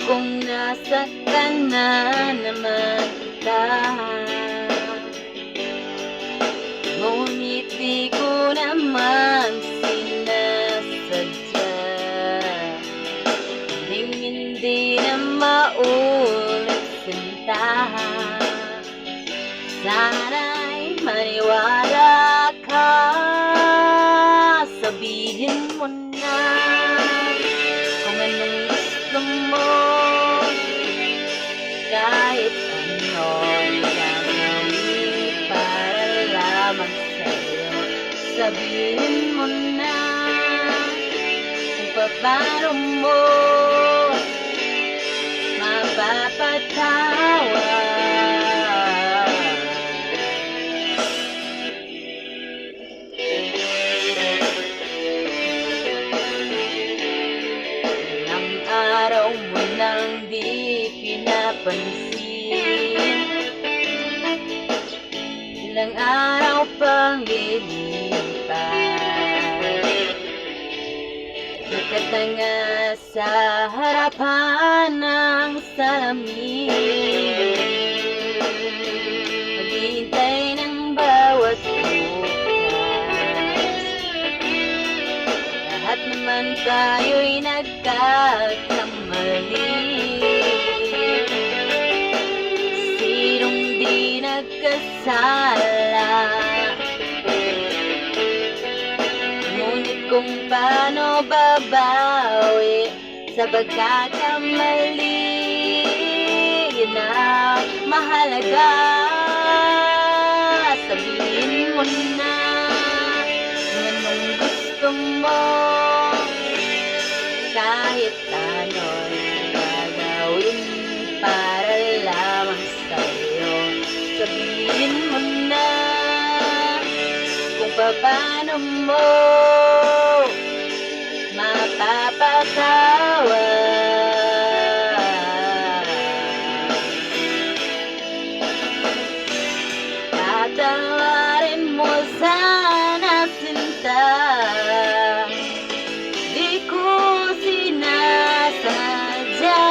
kung nasaktan na naman kita. Ngunit di ko naman sinasadya, hindi na maulit sinta. Sana'y maniwala ka, sabihin mo na kung anong gusto mo, kahit ano'y gagawin para lamang sa'yo. Sabihin mo na kung paano mo mapapatawa. Araw mo nang di pinapansin, ilang araw pang lilipas, nakatanga sa harapan ng salamin, maghihintay ng bawat lahat naman tayo'y nagkakamali. Sinong di nagkasala? Ngunit kung paano babawi sa pagkakamali, yun ang mahalaga. Sabihin mo na kung anong gusto mo, kahit ano'y gagawin para lamang sa'yo. Sabihin mo na kung paano mo mapapatawa. Tatawarin mo sana sinta, di ko sinasadya.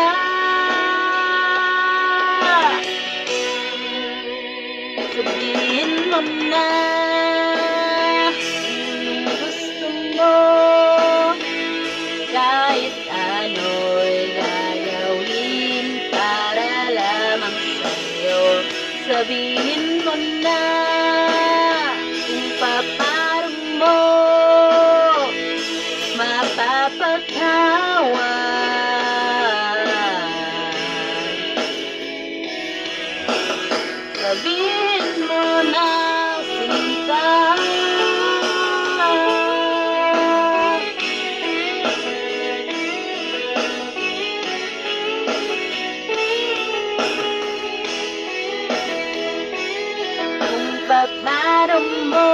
Sabihin mo na kung gusto mo, kahit ano'y gagawin para lamang sa'yo. Sabihin mo na kung paano mo mapapatawa. Sabihin mo na sinta, kung paano mo